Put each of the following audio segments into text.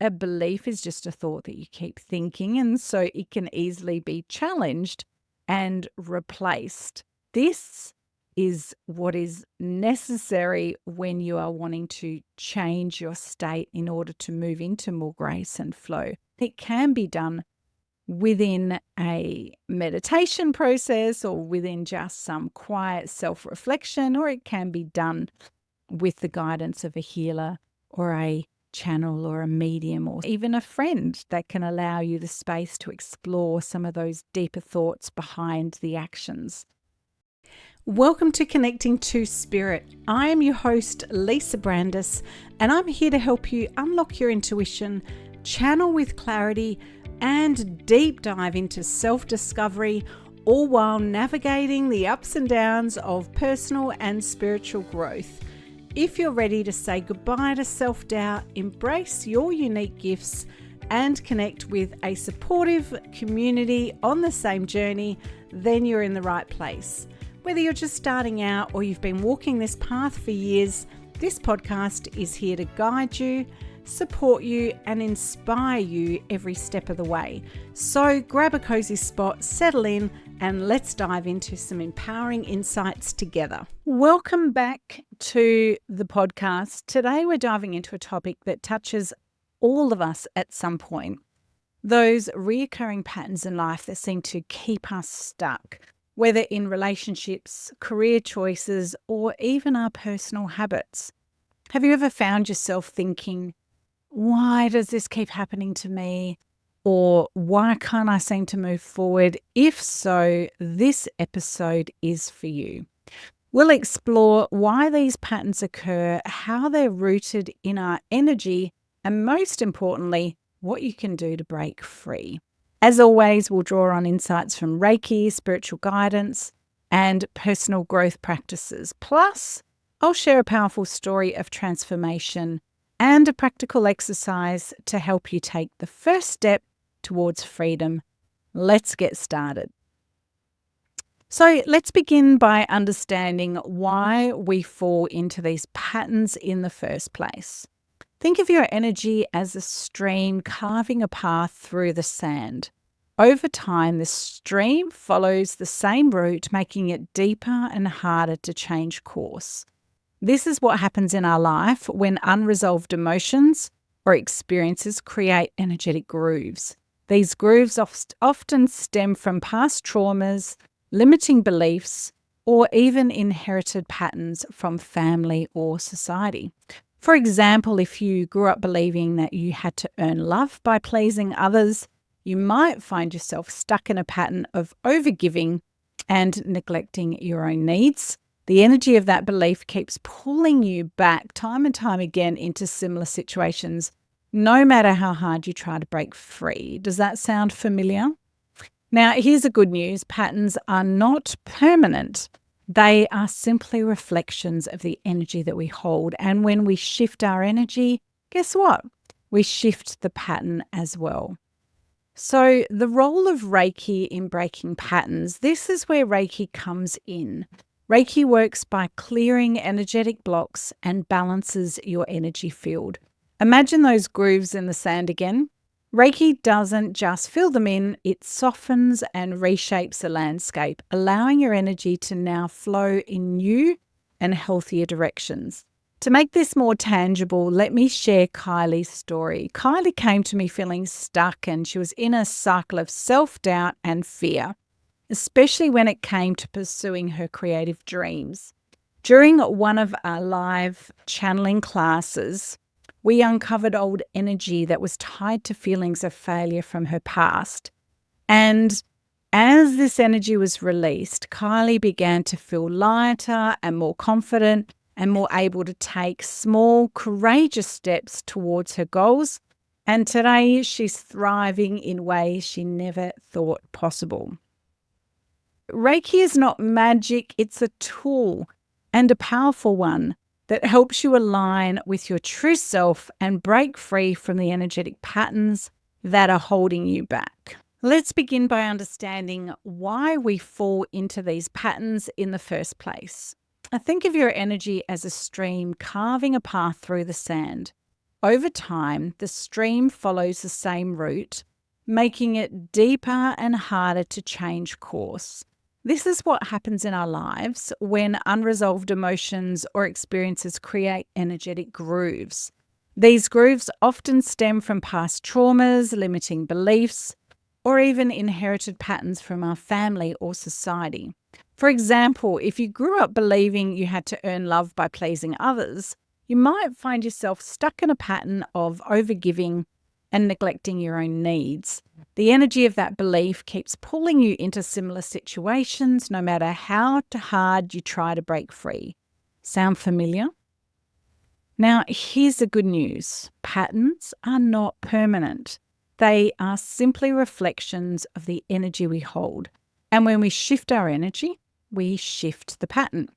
A belief is just a thought that you keep thinking, and so it can easily be challenged and replaced. This is what is necessary when you are wanting to change your state in order to move into more grace and flow. It can be done within a meditation process or within just some quiet self-reflection, or it can be done with the guidance of a healer or a channel or a medium or even a friend that can allow you the space to explore some of those deeper thoughts behind the actions. Welcome to Connecting to Spirit. I am your host, Lisa Brandis, and I'm here to help you unlock your intuition, channel with clarity, and deep dive into self-discovery, all while navigating the ups and downs of personal and spiritual growth. If you're ready to say goodbye to self-doubt, embrace your unique gifts, and connect with a supportive community on the same journey, then you're in the right place. Whether you're just starting out or you've been walking this path for years, this podcast is here to guide you, support you, and inspire you every step of the way. So grab a cozy spot, settle in, and let's dive into some empowering insights together. Welcome back to the podcast. Today we're diving into a topic that touches all of us at some point. Those reoccurring patterns in life that seem to keep us stuck, whether in relationships, career choices, or even our personal habits. Have you ever found yourself thinking, why does this keep happening to me? Or why can't I seem to move forward? If so, this episode is for you. We'll explore why these patterns occur, how they're rooted in our energy, and most importantly, what you can do to break free. As always, we'll draw on insights from Reiki, spiritual guidance, and personal growth practices. Plus, I'll share a powerful story of transformation and a practical exercise to help you take the first step towards freedom. Let's get started. So let's begin by understanding why we fall into these patterns in the first place. Think of your energy as a stream carving a path through the sand. Over time, the stream follows the same route, making it deeper and harder to change course. This is what happens in our life when unresolved emotions or experiences create energetic grooves. These grooves often stem from past traumas, limiting beliefs, or even inherited patterns from family or society. For example, if you grew up believing that you had to earn love by pleasing others, you might find yourself stuck in a pattern of overgiving and neglecting your own needs. The energy of that belief keeps pulling you back time and time again into similar situations, no matter how hard you try to break free. Does that sound familiar? Now, here's the good news. Patterns are not permanent. They are simply reflections of the energy that we hold. And when we shift our energy, guess what? We shift the pattern as well. So the role of Reiki in breaking patterns, this is where Reiki comes in. Reiki works by clearing energetic blocks and balances your energy field. Imagine those grooves in the sand again. Reiki doesn't just fill them in, it softens and reshapes the landscape, allowing your energy to now flow in new and healthier directions. To make this more tangible, let me share Kylie's story. Kylie came to me feeling stuck, and she was in a cycle of self-doubt and fear, especially when it came to pursuing her creative dreams. During one of our live channeling classes, we uncovered old energy that was tied to feelings of failure from her past. And as this energy was released, Kylie began to feel lighter and more confident and more able to take small, courageous steps towards her goals. And today she's thriving in ways she never thought possible. Reiki is not magic, it's a tool, and a powerful one, that helps you align with your true self and break free from the energetic patterns that are holding you back. Let's begin by understanding why we fall into these patterns in the first place. Think of your energy as a stream carving a path through the sand. over time, the stream follows the same route, making it deeper and harder to change course. This is what happens in our lives when unresolved emotions or experiences create energetic grooves. These grooves often stem from past traumas, limiting beliefs, or even inherited patterns from our family or society. For example, if you grew up believing you had to earn love by pleasing others, you might find yourself stuck in a pattern of overgiving and neglecting your own needs. The energy of that belief keeps pulling you into similar situations no matter how hard you try to break free. Sound familiar? Now, here's the good news. Patterns are not permanent. They are simply reflections of the energy we hold. And when we shift our energy, we shift the pattern.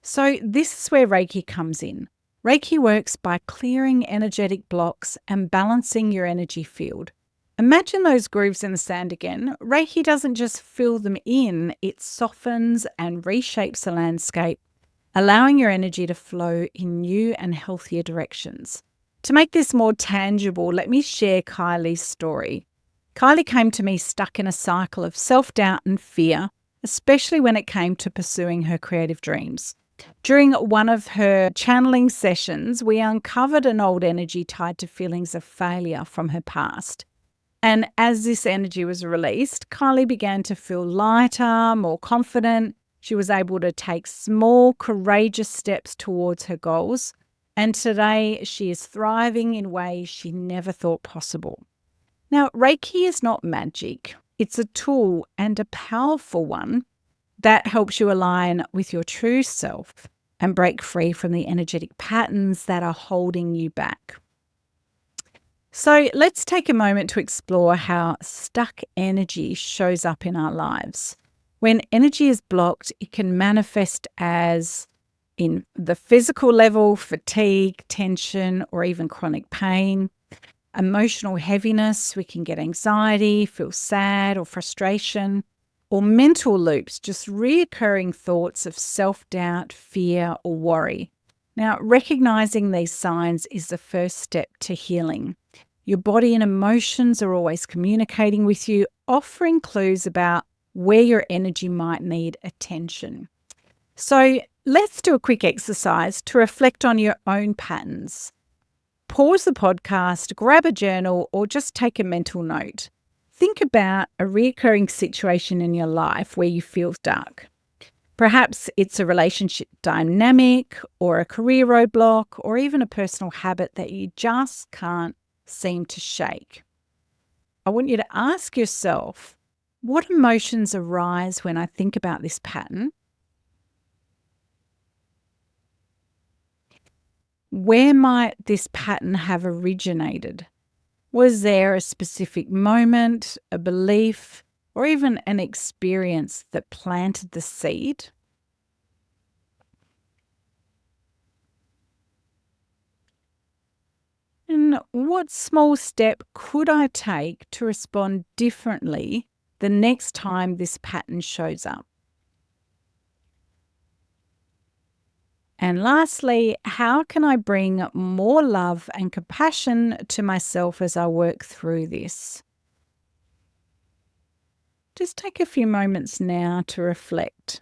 So this is where Reiki comes in. Reiki works by clearing energetic blocks and balancing your energy field. Imagine those grooves in the sand again. Reiki doesn't just fill them in, it softens and reshapes the landscape, allowing your energy to flow in new and healthier directions. To make this more tangible, let me share Kylie's story. Kylie came to me stuck in a cycle of self-doubt and fear, especially when it came to pursuing her creative dreams. During one of her channeling sessions, we uncovered an old energy tied to feelings of failure from her past. And as this energy was released, Kylie began to feel lighter, more confident. She was able to take small, courageous steps towards her goals. And today she is thriving in ways she never thought possible. Now, Reiki is not magic. It's a tool, and a powerful one, that helps you align with your true self and break free from the energetic patterns that are holding you back. So let's take a moment to explore how stuck energy shows up in our lives. When energy is blocked, it can manifest as in the physical level, fatigue, tension, or even chronic pain. Emotional heaviness, we can get anxiety, feel sad or frustration, or mental loops, just reoccurring thoughts of self-doubt, fear, or worry. Now, recognizing these signs is the first step to healing. Your body and emotions are always communicating with you, offering clues about where your energy might need attention. So let's do a quick exercise to reflect on your own patterns. Pause the podcast, grab a journal, or just take a mental note. Think about a recurring situation in your life where you feel stuck. Perhaps it's a relationship dynamic or a career roadblock or even a personal habit that you just can't seem to shake. I want you to ask yourself, what emotions arise when I think about this pattern? Where might this pattern have originated? Was there a specific moment, a belief, or even an experience that planted the seed? And what small step could I take to respond differently the next time this pattern shows up? And lastly, how can I bring more love and compassion to myself as I work through this? Just take a few moments now to reflect.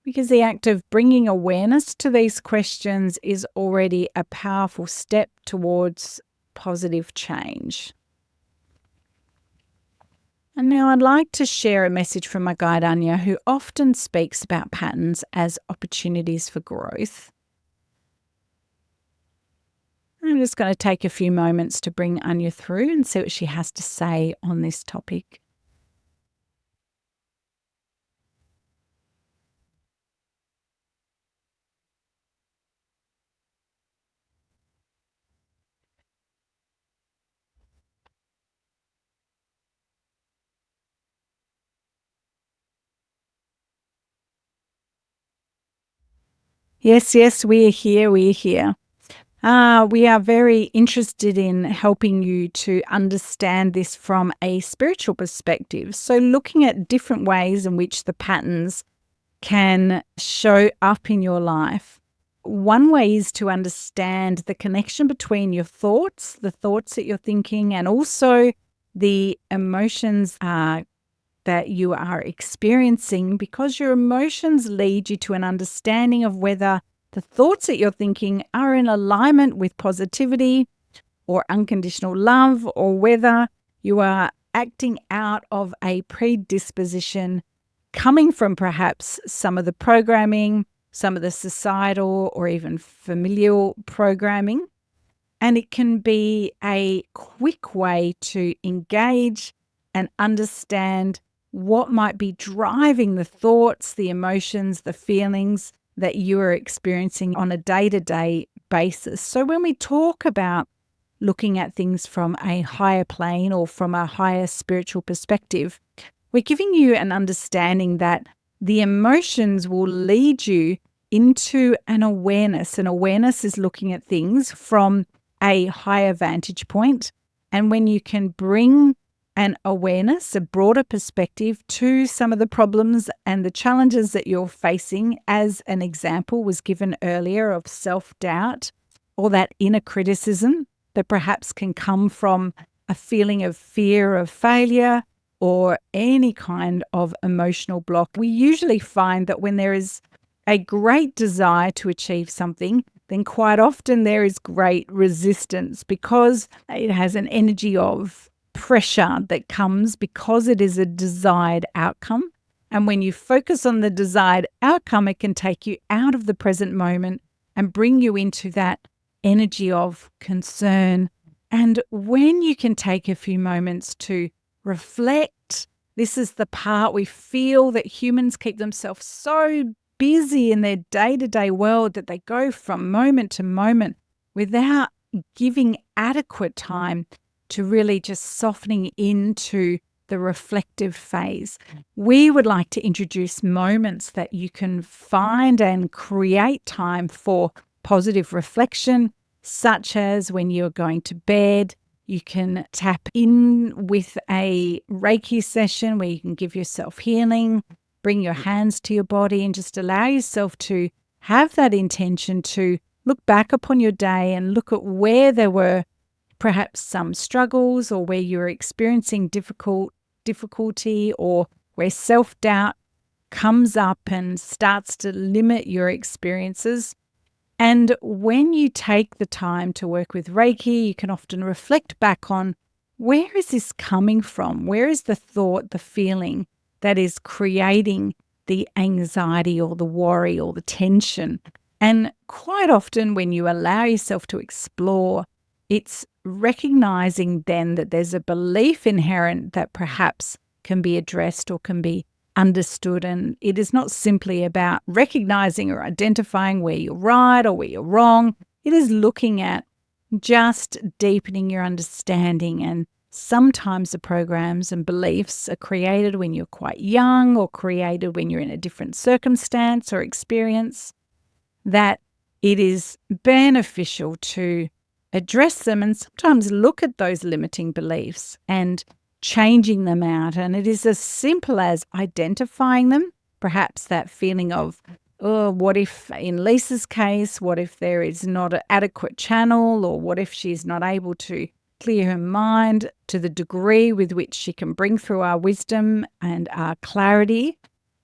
Because the act of bringing awareness to these questions is already a powerful step towards positive change. And now I'd like to share a message from my guide Anya, who often speaks about patterns as opportunities for growth. I'm just going to take a few moments to bring Anya through and see what she has to say on this topic. Yes, we are here. We are here. We are very interested in helping you to understand this from a spiritual perspective. So, looking at different ways in which the patterns can show up in your life. one way is to understand the connection between your thoughts, the thoughts that you're thinking, and also the emotions that you are experiencing, because your emotions lead you to an understanding of whether the thoughts that you're thinking are in alignment with positivity or unconditional love, or whether you are acting out of a predisposition coming from perhaps some of the programming, some of the societal or even familial programming. And it can be a quick way to engage and understand what might be driving the thoughts, the emotions, the feelings that you are experiencing on a day-to-day basis. So when we talk about looking at things from a higher plane or from a higher spiritual perspective, we're giving you an understanding that the emotions will lead you into an awareness. And awareness is looking at things from a higher vantage point. And when you can bring an awareness, a broader perspective to some of the problems and the challenges that you're facing, as an example was given earlier of self-doubt or that inner criticism that perhaps can come from a feeling of fear of failure or any kind of emotional block. We usually find that when there is a great desire to achieve something, then quite often there is great resistance, because it has an energy of pressure that comes because it is a desired outcome. And when you focus on the desired outcome, it can take you out of the present moment and bring you into that energy of concern. And when you can take a few moments to reflect, this is the part we feel that humans keep themselves so busy in their day-to-day world that they go from moment to moment without giving adequate time to really just softening into the reflective phase. We would like to introduce moments that you can find and create time for positive reflection, such as when you're going to bed. You can tap in with a Reiki session where you can give yourself healing, bring your hands to your body, and just allow yourself to have that intention to look back upon your day and look at where there were perhaps some struggles, or where you're experiencing difficulty, or where self-doubt comes up and starts to limit your experiences. And when you take the time to work with Reiki, you can often reflect back on, where is this coming from? Where is the thought, the feeling that is creating the anxiety or the worry or the tension? And quite often when you allow yourself to explore, it's recognizing then that there's a belief inherent that perhaps can be addressed or can be understood. And it is not simply about recognizing or identifying where you're right or where you're wrong. It is looking at just deepening your understanding. And sometimes the programs and beliefs are created when you're quite young, or created when you're in a different circumstance or experience, that it is beneficial to address them and sometimes look at those limiting beliefs and changing them out. And it is as simple as identifying them, perhaps that feeling of, oh, what if, in Lisa's case, what if there is not an adequate channel, or what if she's not able to clear her mind to the degree with which she can bring through our wisdom and our clarity.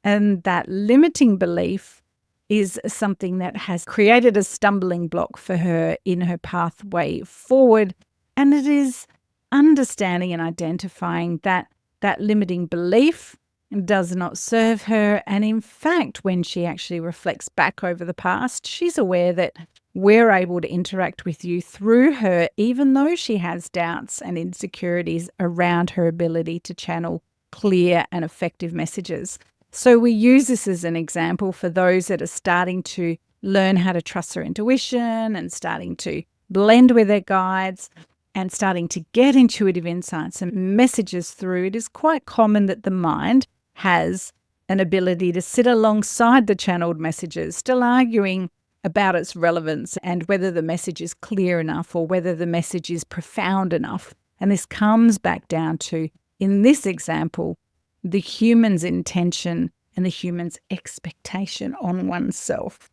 And that limiting belief is something that has created a stumbling block for her in her pathway forward. And it is understanding and identifying that that limiting belief does not serve her. And in fact, when she actually reflects back over the past, she's aware that we're able to interact with you through her, even though she has doubts and insecurities around her ability to channel clear and effective messages. So we use this as an example for those that are starting to learn how to trust their intuition and starting to blend with their guides and starting to get intuitive insights and messages through. It is quite common that the mind has an ability to sit alongside the channeled messages, still arguing about its relevance and whether the message is clear enough or whether the message is profound enough. And this comes back down to, in this example, the human's intention and the human's expectation on oneself.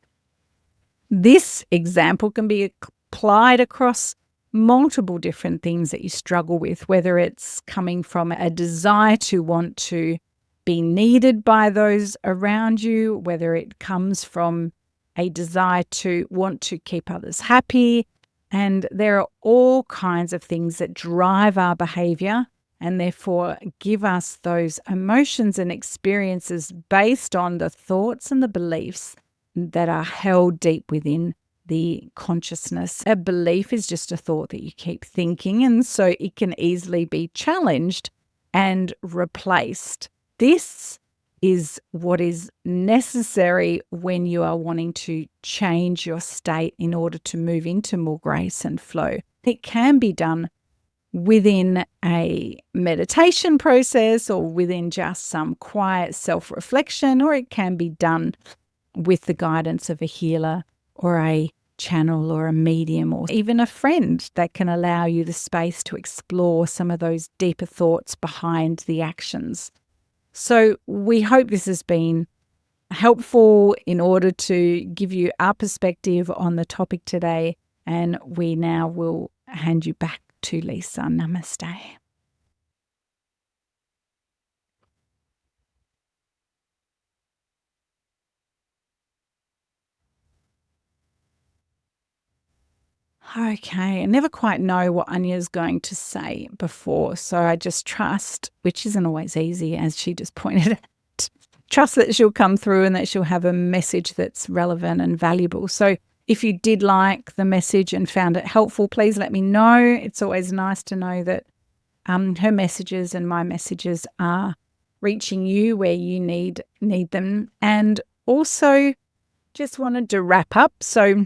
This example can be applied across multiple different things that you struggle with, whether it's coming from a desire to want to be needed by those around you, whether it comes from a desire to want to keep others happy. And there are all kinds of things that drive our behavior and therefore give us those emotions and experiences based on the thoughts and the beliefs that are held deep within the consciousness. A belief is just a thought that you keep thinking, and so it can easily be challenged and replaced. This is what is necessary when you are wanting to change your state in order to move into more grace and flow. It can be done within a meditation process or within just some quiet self-reflection, or it can be done with the guidance of a healer or a channel or a medium or even a friend that can allow you the space to explore some of those deeper thoughts behind the actions. So we hope this has been helpful in order to give you our perspective on the topic today, and we now will hand you back to Lisa. Namaste. Okay, I never quite know what Anya's going to say before, so I just trust, which isn't always easy, as she just pointed out, trust that she'll come through and that she'll have a message that's relevant and valuable. So if you did like the message and found it helpful, please let me know. It's always nice to know that her messages and my messages are reaching you where you need them. And also just wanted to wrap up. So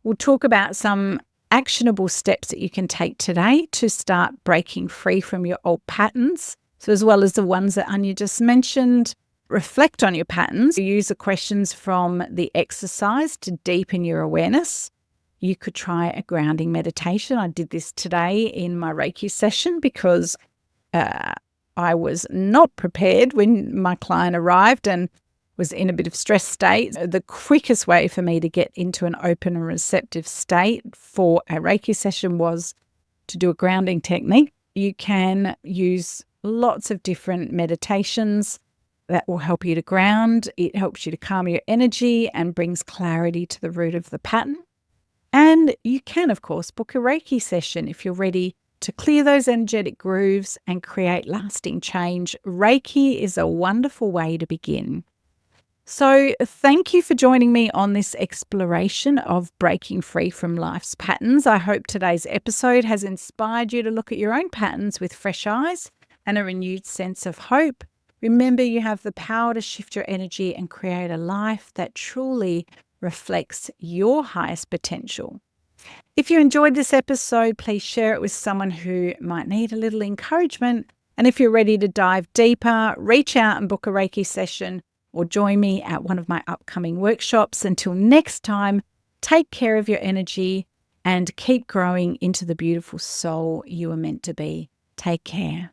we'll talk about some actionable steps that you can take today to start breaking free from your old patterns. So as well as the ones that Anya just mentioned, reflect on your patterns. Use the questions from the exercise to deepen your awareness. You could try a grounding meditation. I did this today in my Reiki session because I was not prepared when my client arrived and was in a bit of stress state. The quickest way for me to get into an open and receptive state for a Reiki session was to do a grounding technique. You can use lots of different meditations that will help you to ground. It helps you to calm your energy and brings clarity to the root of the pattern. And you can, of course, book a Reiki session if you're ready to clear those energetic grooves and create lasting change. Reiki is a wonderful way to begin. So thank you for joining me on this exploration of breaking free from life's patterns. I hope today's episode has inspired you to look at your own patterns with fresh eyes and a renewed sense of hope. Remember, you have the power to shift your energy and create a life that truly reflects your highest potential. If you enjoyed this episode, please share it with someone who might need a little encouragement. And if you're ready to dive deeper, reach out and book a Reiki session or join me at one of my upcoming workshops. Until next time, take care of your energy and keep growing into the beautiful soul you are meant to be. Take care.